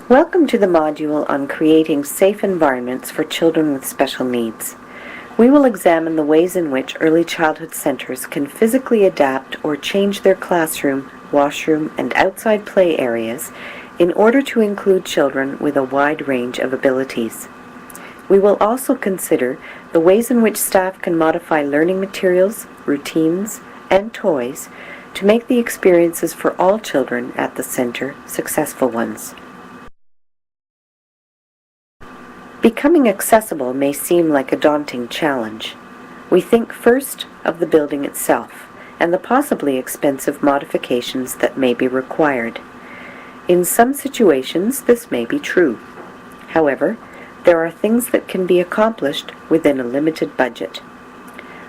Welcome to the module on creating safe environments for children with special needs. We will examine the ways in which early childhood centers can physically adapt or change their classroom, washroom, and outside play areas in order to include children with a wide range of abilities. We will also consider the ways in which staff can modify learning materials, routines, and toys to make the experiences for all children at the center successful ones. Becoming accessible may seem like a daunting challenge. We think first of the building itself and the possibly expensive modifications that may be required. In some situations, this may be true. However, there are things that can be accomplished within a limited budget.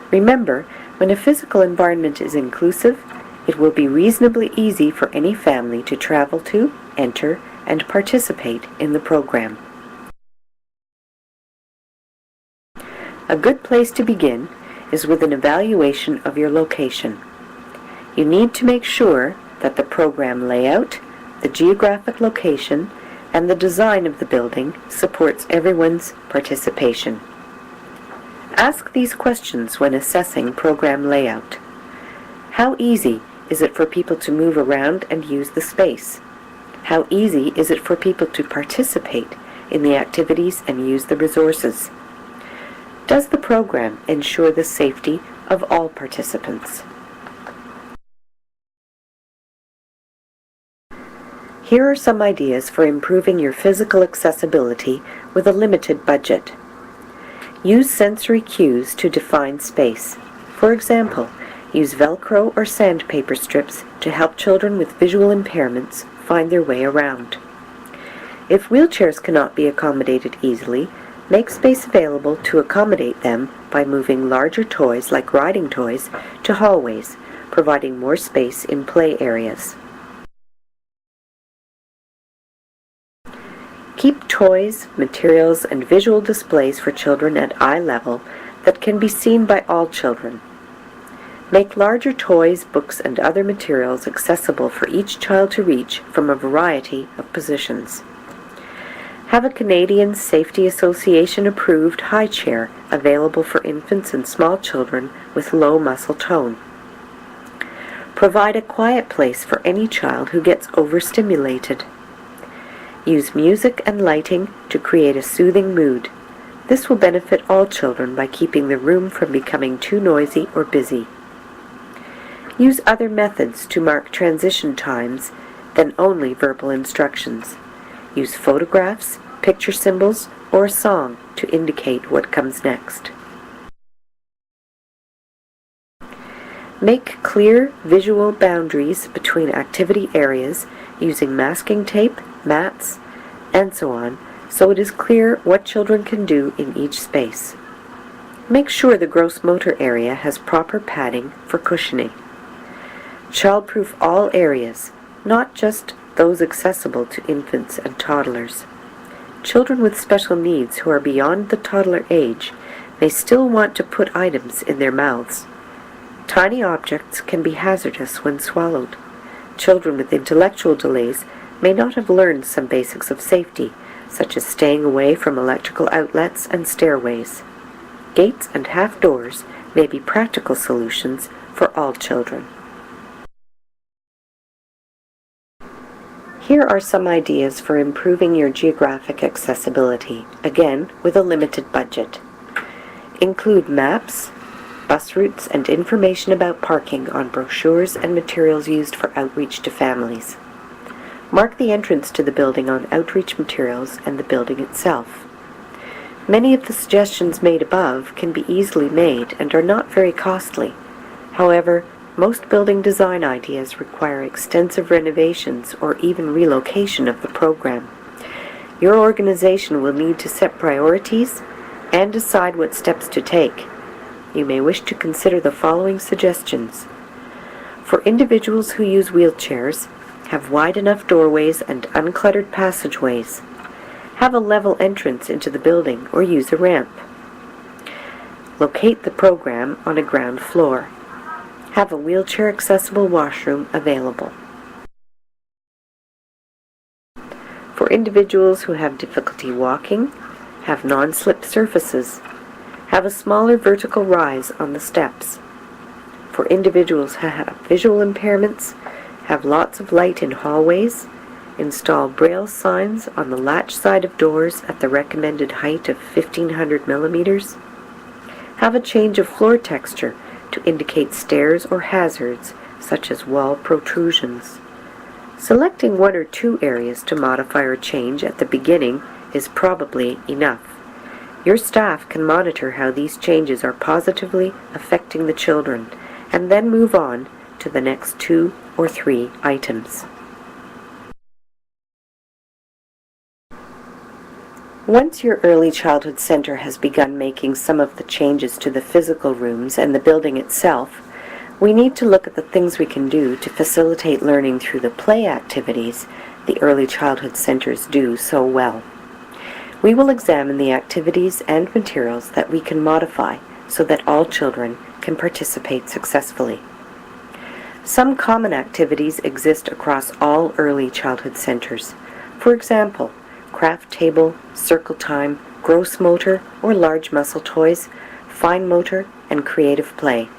Remember, when a physical environment is inclusive, it will be reasonably easy for any family to travel to, enter, and participate in the program. A good place to begin is with an evaluation of your location. You need to make sure that the program layout, the geographic location, and the design of the building supports everyone's participation. Ask these questions when assessing program layout. How easy is it for people to move around and use the space? How easy is it for people to participate in the activities and use the resources? Does the program ensure the safety of all participants? Here are some ideas for improving your physical accessibility with a limited budget. Use sensory cues to define space. For example, use Velcro or sandpaper strips to help children with visual impairments find their way around. If wheelchairs cannot be accommodated easily, make space available to accommodate them by moving larger toys like riding toys to hallways, providing more space in play areas. Keep toys, materials, and visual displays for children at eye level that can be seen by all children. Make larger toys, books, and other materials accessible for each child to reach from a variety of positions. Have a Canadian Safety Association approved high chair available for infants and small children with low muscle tone. Provide a quiet place for any child who gets overstimulated. Use music and lighting to create a soothing mood. This will benefit all children by keeping the room from becoming too noisy or busy. Use other methods to mark transition times than only verbal instructions. Use photographs, picture symbols, or a song to indicate what comes next. Make clear visual boundaries between activity areas using masking tape, mats, and so on, so it is clear what children can do in each space. Make sure the gross motor area has proper padding for cushioning. Childproof all areas, not just those accessible to infants and toddlers. Children with special needs who are beyond the toddler age may still want to put items in their mouths. Tiny objects can be hazardous when swallowed. Children with intellectual delays may not have learned some basics of safety, such as staying away from electrical outlets and stairways. Gates and half doors may be practical solutions for all children. Here are some ideas for improving your geographic accessibility, again with a limited budget. Include maps, bus routes, and information about parking on brochures and materials used for outreach to families. Mark the entrance to the building on outreach materials and the building itself. Many of the suggestions made above can be easily made and are not very costly. However, most building design ideas require extensive renovations or even relocation of the program. Your organization will need to set priorities and decide what steps to take. You may wish to consider the following suggestions. For individuals who use wheelchairs, have wide enough doorways and uncluttered passageways. Have a level entrance into the building or use a ramp. Locate the program on a ground floor. Have a wheelchair-accessible washroom available. For For individuals who have difficulty walking, have non-slip surfaces. Have a smaller vertical rise on the steps. For individuals who have visual impairments, have lots of light in hallways. Install braille signs on the latch side of doors at the recommended height of 1500 millimeters. Have a change of floor texture to indicate stairs or hazards, such as wall protrusions. Selecting one or two areas to modify or change at the beginning is probably enough. Your staff can monitor how these changes are positively affecting the children, and then move on to the next 2 or 3 items. Once your early childhood center has begun making some of the changes to the physical rooms and the building itself, we need to look at the things we can do to facilitate learning through the play activities the early childhood centers do so well. We will examine the activities and materials that we can modify so that all children can participate successfully. Some common activities exist across all early childhood centers. For example, craft table, circle time, gross motor or large muscle toys, fine motor, and creative play.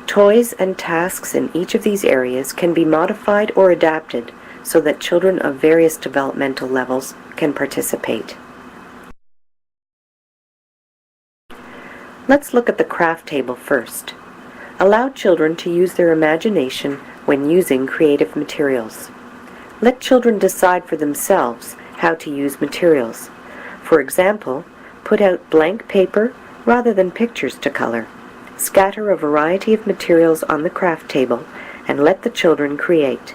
Toys and tasks in each of these areas can be modified or adapted so that children of various developmental levels can participate. Let's look at the craft table first. Allow children to use their imagination when using creative materials. Let children decide for themselves how to use materials. For example, put out blank paper rather than pictures to color. Scatter a variety of materials on the craft table and let the children create.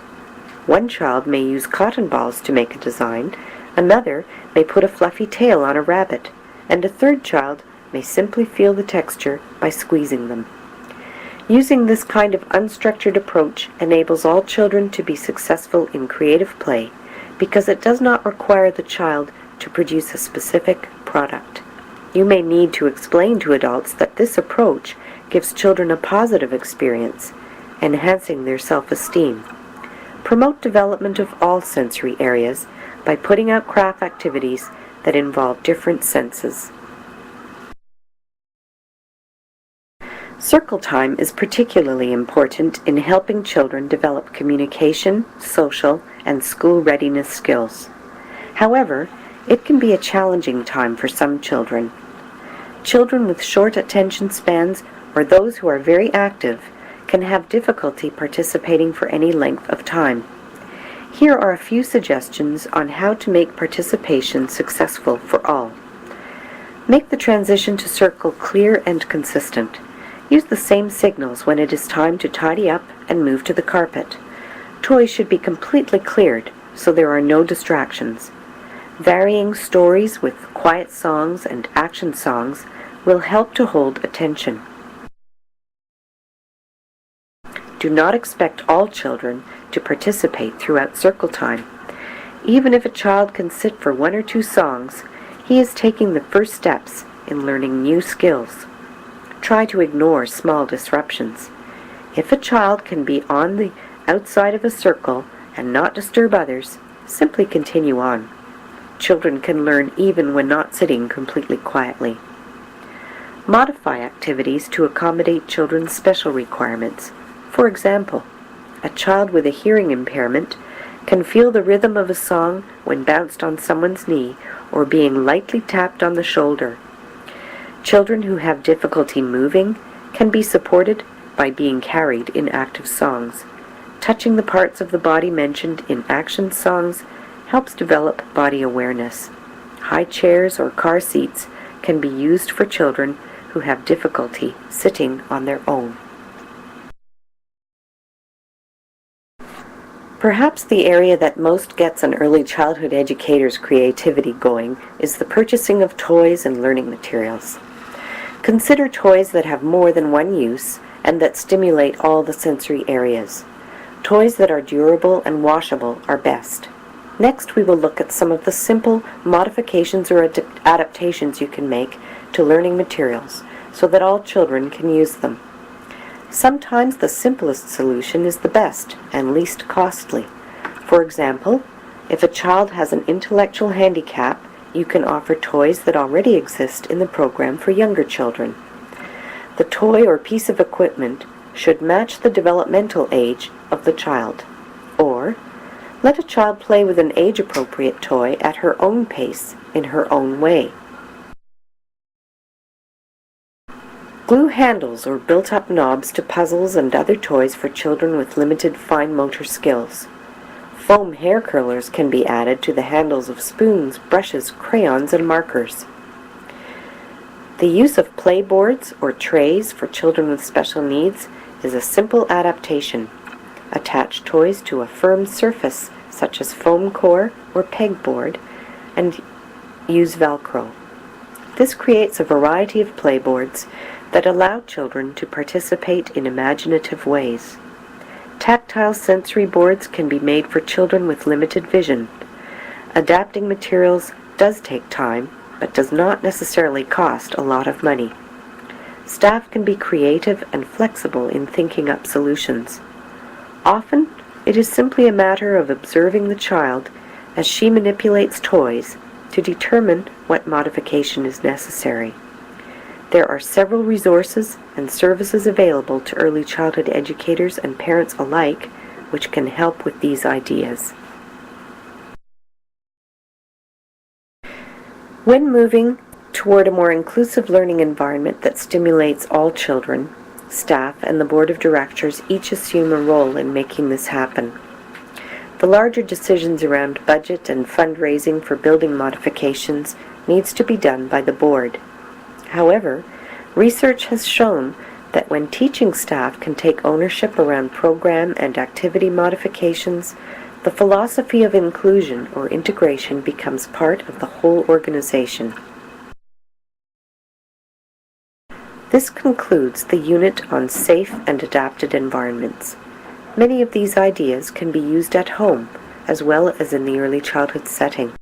One child may use cotton balls to make a design, another may put a fluffy tail on a rabbit, and a third child may simply feel the texture by squeezing them. Using this kind of unstructured approach enables all children to be successful in creative play because it does not require the child to produce a specific product. You may need to explain to adults that this approach gives children a positive experience, enhancing their self-esteem. Promote development of all sensory areas by putting out craft activities that involve different senses. Circle time is particularly important in helping children develop communication, social, and school readiness skills. However, it can be a challenging time for some children. Children with short attention spans or those who are very active can have difficulty participating for any length of time. Here are a few suggestions on how to make participation successful for all. Make the transition to circle clear and consistent. Use the same signals when it is time to tidy up and move to the carpet. Toys should be completely cleared so there are no distractions. Varying stories with quiet songs and action songs will help to hold attention. Do not expect all children to participate throughout circle time. Even if a child can sit for 1 or 2 songs, he is taking the first steps in learning new skills. Try to ignore small disruptions. If a child can be on the outside of a circle and not disturb others, simply continue on. Children can learn even when not sitting completely quietly. Modify activities to accommodate children's special requirements. For example, a child with a hearing impairment can feel the rhythm of a song when bounced on someone's knee or being lightly tapped on the shoulder. Children who have difficulty moving can be supported by being carried in active songs. Touching the parts of the body mentioned in action songs helps develop body awareness. High chairs or car seats can be used for children who have difficulty sitting on their own. Perhaps the area that most gets an early childhood educator's creativity going is the purchasing of toys and learning materials. Consider toys that have more than one use and that stimulate all the sensory areas. Toys that are durable and washable are best. Next, we will look at some of the simple modifications or adaptations you can make to learning materials so that all children can use them. Sometimes the simplest solution is the best and least costly. For example, If a child has an intellectual handicap, you can offer toys that already exist in the program for younger children. The toy or piece of equipment should match the developmental age of the child. Or, let a child play with an age-appropriate toy at her own pace, in her own way. Glue handles or built-up knobs to puzzles and other toys for children with limited fine motor skills. Foam hair curlers can be added to the handles of spoons, brushes, crayons, and markers. The use of play boards or trays for children with special needs is a simple adaptation. Attach toys to a firm surface, such as foam core or pegboard, and use Velcro. This creates a variety of playboards that allow children to participate in imaginative ways. Tactile sensory boards can be made for children with limited vision. Adapting materials does take time, but does not necessarily cost a lot of money. Staff can be creative and flexible in thinking up solutions. Often, it is simply a matter of observing the child as she manipulates toys to determine what modification is necessary. There are several resources and services available to early childhood educators and parents alike which can help with these ideas. When moving toward a more inclusive learning environment that stimulates all children, staff and the board of directors each assume a role in making this happen. The larger decisions around budget and fundraising for building modifications needs to be done by the board. However, research has shown that when teaching staff can take ownership around program and activity modifications, the philosophy of inclusion or integration becomes part of the whole organization. This concludes the unit on safe and adapted environments. Many of these ideas can be used at home, as well as in the early childhood setting.